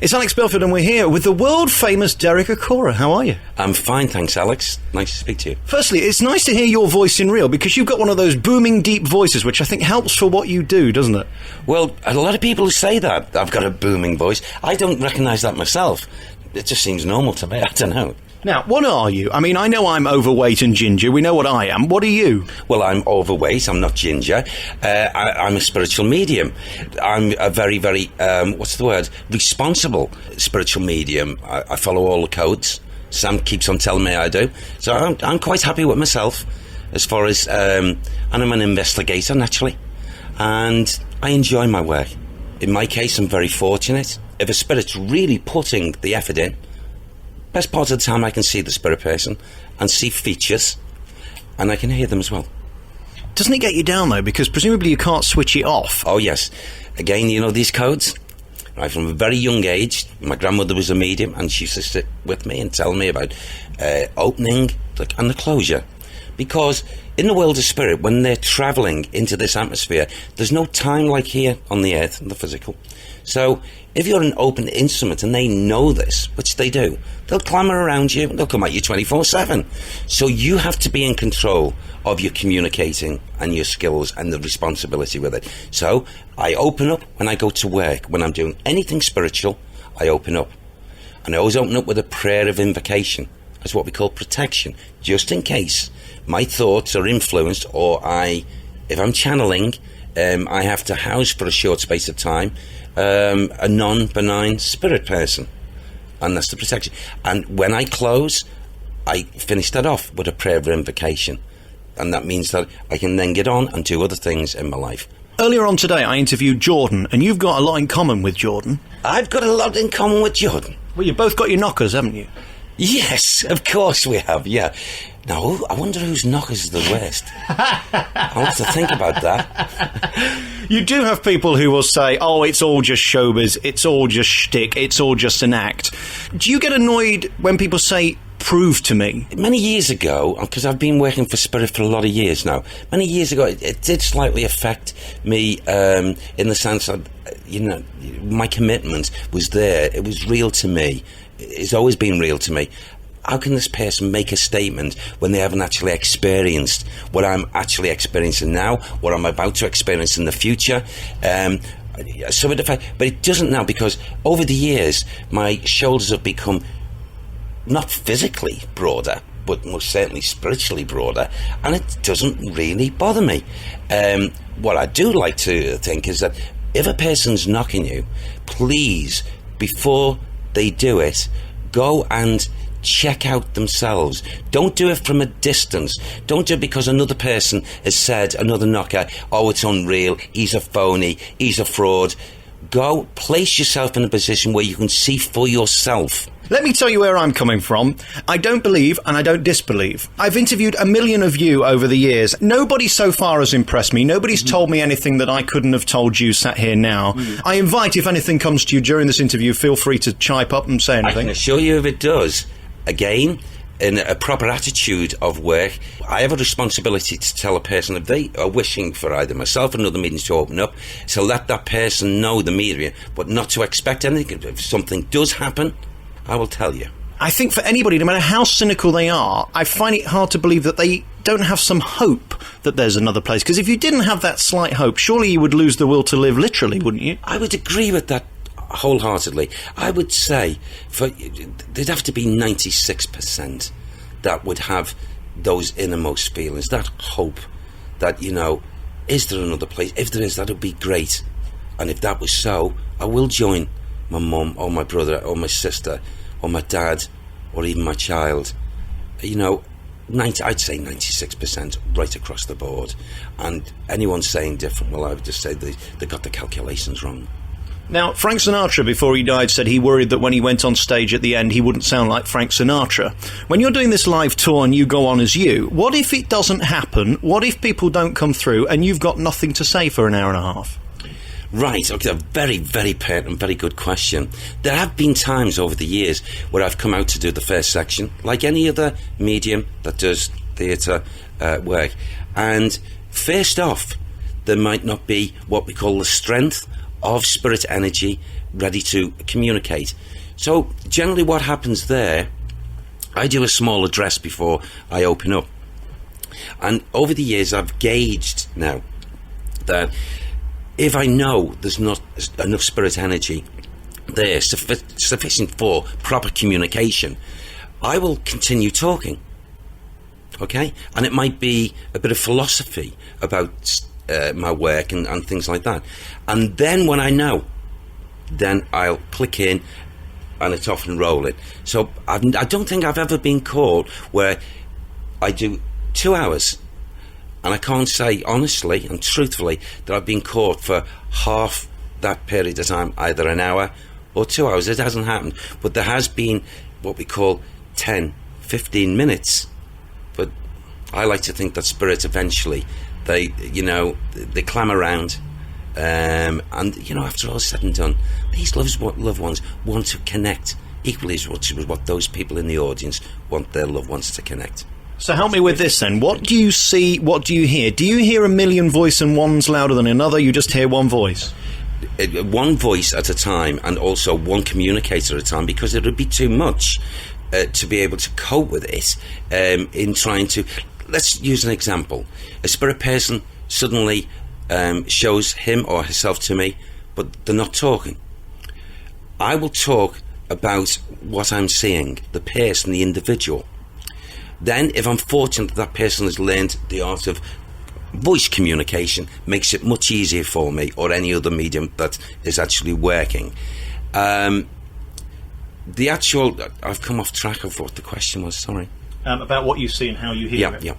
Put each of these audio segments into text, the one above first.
It's Alex Belford and we're here with the world-famous Derek Acorah. How are you? I'm fine, thanks, Alex. Nice to speak to you. Firstly, it's nice to hear your voice in real because you've got one of those booming, deep voices, which I think helps for what you do, doesn't it? Well, a lot of people say that. I've got a booming voice. I don't recognise that myself. It just seems normal to me. I don't know. Now, what are you? I mean, I know I'm overweight and ginger. We know what I am. What are you? Well, I'm overweight. I'm not ginger. I'm a spiritual medium. I'm a very, very, responsible spiritual medium. I follow all the codes. Sam keeps on telling me I do. So I'm quite happy with myself as far as... and I'm an investigator, naturally. And I enjoy my work. In my case, I'm very fortunate. If a spirit's really putting the effort in, best part of the time I can see the spirit person and see features, and I can hear them as well. Doesn't it get you down, though? Because presumably you can't switch it off. Oh, yes. Again, you know these codes? Right, from a very young age, my grandmother was a medium, and she used to sit with me and tell me about opening and the closure. Because in the world of spirit, when they're travelling into this atmosphere, there's no time like here on the earth, the physical. So if you're an open instrument and they know this, which they do, they'll clamour around you, they'll come at you 24/7. So you have to be in control of your communicating and your skills and the responsibility with it. So I open up when I go to work. When I'm doing anything spiritual, I open up. And I always open up with a prayer of invocation. That's what we call protection, just in case my thoughts are influenced, or if I'm channeling, I have to house for a short space of time a non-benign spirit person, and that's the protection. And when I close, I finish that off with a prayer of invocation, and that means that I can then get on and do other things in my life. Earlier on today, I interviewed Jordan, and you've got a lot in common with Jordan. I've got a lot in common with Jordan. Well, you've both got your knockers, haven't you? Yes, of course we have, yeah. Now, I wonder whose knockers are the worst. I'll have to think about that. You do have people who will say, oh, it's all just showbiz, it's all just shtick, it's all just an act. Do you get annoyed when people say, prove to me? Many years ago, because I've been working for Spirit for a lot of years now, many years ago it did slightly affect me in the sense that, my commitment was there. It was real to me. It's always been real to me. How can this person make a statement when they haven't actually experienced what I'm actually experiencing now, what I'm about to experience in the future? So but it doesn't now, because over the years my shoulders have become not physically broader, but most certainly spiritually broader, and it doesn't really bother me. What I do like to think is that if a person's knocking you, please, before they do it, go and check out themselves. Don't do it from a distance. Don't do it because another person has said, another knocker, oh, it's unreal, he's a phony, he's a fraud. Go, place yourself in a position where you can see for yourself. Let me tell you where I'm coming from. I don't believe and I don't disbelieve. I've interviewed a million of you over the years. Nobody so far has impressed me. Nobody's told me anything that I couldn't have told you sat here now. I invite, if anything comes to you during this interview, feel free to chime up and say anything. I can assure you if it does, again, in a proper attitude of work, I have a responsibility to tell a person if they are wishing for either myself or another medium to open up, to let that person know the medium, but not to expect anything. If something does happen, I will tell you. I think for anybody, no matter how cynical they are, I find it hard to believe that they don't have some hope that there's another place. Because if you didn't have that slight hope, surely you would lose the will to live, literally, wouldn't you? I would agree with that wholeheartedly. I would say there'd have to be 96% that would have those innermost feelings, that hope that, is there another place? If there is, that would be great. And if that was so, I will join my mum or my brother or my sister or my dad or even my child. I'd say 96% right across the board. And anyone saying different, well, I would just say they got the calculations wrong. Now, Frank Sinatra, before he died, said he worried that when he went on stage at the end, he wouldn't sound like Frank Sinatra. When you're doing this live tour and you go on as you, what if it doesn't happen? What if people don't come through and you've got nothing to say for an hour and a half? Right, okay, a very, very pertinent, very good question. There have been times over the years where I've come out to do the first section, like any other medium that does theatre work. And first off, there might not be what we call the strength of spirit energy ready to communicate. So generally what happens there, I do a small address before I open up. And over the years I've gauged now that if I know there's not enough spirit energy there sufficient for proper communication, I will continue talking. Okay? And it might be a bit of philosophy about my work and things like that. And then when I know, then I'll click in and it's off and rolling. So I don't think I've ever been caught where I do 2 hours and I can't say honestly and truthfully that I've been caught for half that period of time, either an hour or 2 hours. It hasn't happened. But there has been what we call 10, 15 minutes. But I like to think that spirits eventually, they climb around. And, after all said and done, these loved ones want to connect equally as much as what those people in the audience want their loved ones to connect. So help me with this then. What do you see, what do you hear? Do you hear a million voices and one's louder than another? You just hear one voice? One voice at a time, and also one communicator at a time, because it would be too much to be able to cope with it in trying to... Let's use an example. A spirit person suddenly shows him or herself to me, but they're not talking. I will talk about what I'm seeing, the person, the individual. Then, if I'm fortunate that person has learned the art of voice communication, makes it much easier for me, or any other medium that is actually working. I've come off track of what the question was, sorry. About what you see and how you hear it. Yeah.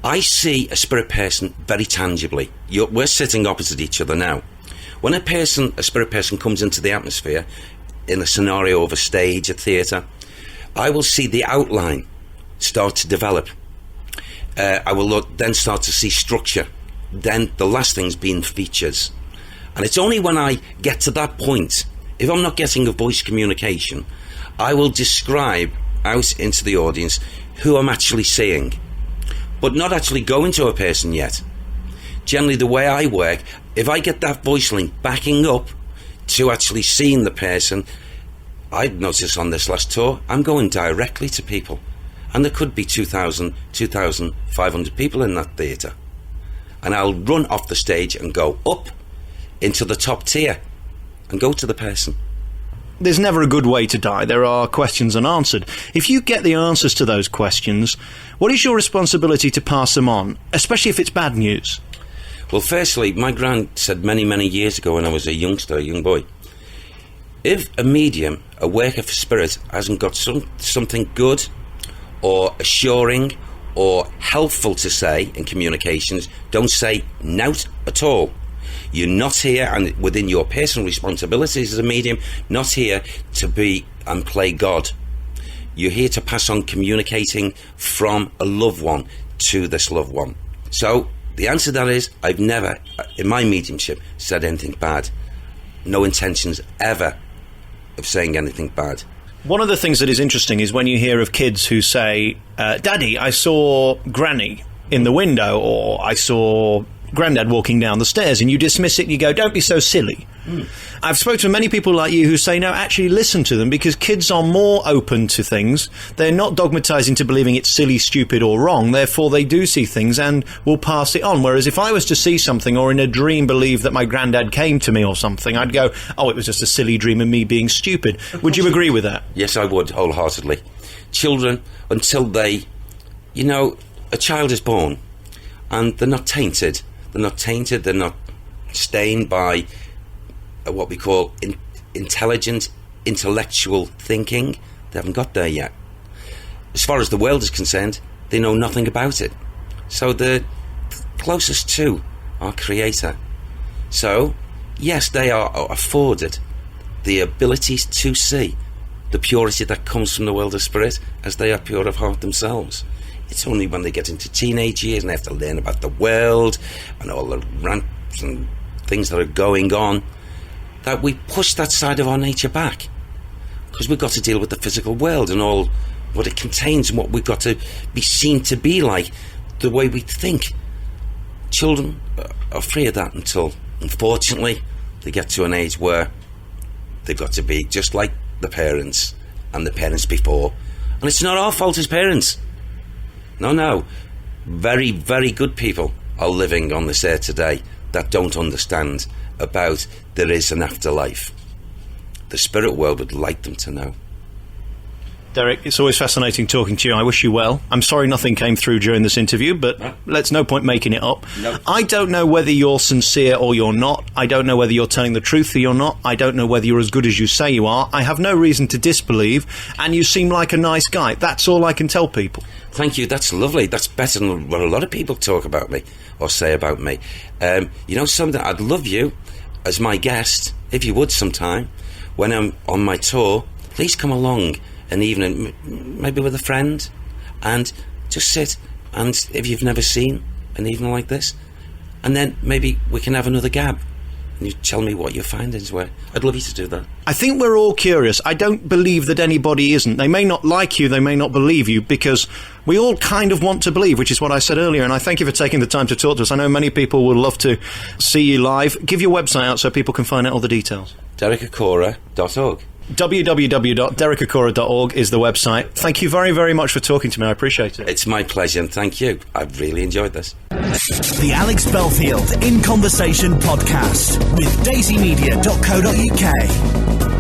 I see a spirit person very tangibly. We're sitting opposite each other now. When a spirit person comes into the atmosphere, in a scenario of a stage, a theatre, I will see the outline start to develop. I will then start to see structure. Then the last thing's being features. And it's only when I get to that point, if I'm not getting a voice communication, I will describe out into the audience who I'm actually seeing, but not actually going to a person yet. Generally, the way I work, if I get that voice link backing up to actually seeing the person, I've noticed on this last tour, I'm going directly to people. And there could be 2,000, 2,500 people in that theatre. And I'll run off the stage and go up into the top tier and go to the person. There's never a good way to die. There are questions unanswered. If you get the answers to those questions, what is your responsibility to pass them on, especially if it's bad news? Well, firstly, my gran said many, many years ago when I was a young boy, if a medium, a worker for spirit, hasn't got something good or assuring or helpful to say in communications, don't say nout at all. You're not here, and within your personal responsibilities as a medium, not here to be and play God. You're here to pass on communicating from a loved one to this loved one. So the answer to that is, I've never, in my mediumship, said anything bad. No intentions ever of saying anything bad. One of the things that is interesting is when you hear of kids who say, Daddy, I saw Granny in the window, or I saw Grandad walking down the stairs, and you dismiss it and you go, don't be so silly. I've spoken to many people like you who say, no, actually listen to them, because kids are more open to things. They're not dogmatized into believing it's silly, stupid or wrong. Therefore, they do see things and will pass it on. Whereas if I was to see something or in a dream believe that my granddad came to me or something, I'd go, oh, it was just a silly dream of me being stupid. Would you agree with that? Yes, I would, wholeheartedly. Children, until they, a child is born and they're not tainted. They're not tainted, they're not stained by what we call intelligent, intellectual thinking. They haven't got there yet. As far as the world is concerned, they know nothing about it. So they're closest to our Creator. So, yes, they are afforded the abilities to see the purity that comes from the world of spirit, as they are pure of heart themselves. It's only when they get into teenage years and they have to learn about the world and all the rants and things that are going on that we push that side of our nature back, because we've got to deal with the physical world and all what it contains and what we've got to be seen to be like, the way we think. Children are free of that until, unfortunately, they get to an age where They've got to be just like the parents and the parents before. And it's not our fault as parents. No. Very, very good people are living on this earth today that don't understand about there is an afterlife. The spirit world would like them to know. Derek, it's always fascinating talking to you. I wish you well. I'm sorry nothing came through during this interview, but let's no point making it up. No. I don't know whether you're sincere or you're not. I don't know whether you're telling the truth or you're not. I don't know whether you're as good as you say you are. I have no reason to disbelieve, and you seem like a nice guy. That's all I can tell people. Thank you, that's lovely. That's better than what a lot of people talk about me or say about me. You know something, I'd love you as my guest, if you would sometime, when I'm on my tour. Please come along an evening, maybe with a friend, and just sit, and if you've never seen an evening like this, and then maybe we can have another gab and you tell me what your findings were. I'd love you to do that. I think we're all curious. I don't believe that anybody isn't. They may not like you, they may not believe you, because we all kind of want to believe, which is what I said earlier, and I thank you for taking the time to talk to us. I know many people would love to see you live. Give your website out so people can find out all the details. DerekAcorah.org. www.derecacorah.org is the website. Thank you very, very much for talking to me. I appreciate it. It's my pleasure, and thank you. I've really enjoyed this. The Alex Belfield In Conversation podcast with daisymedia.co.uk.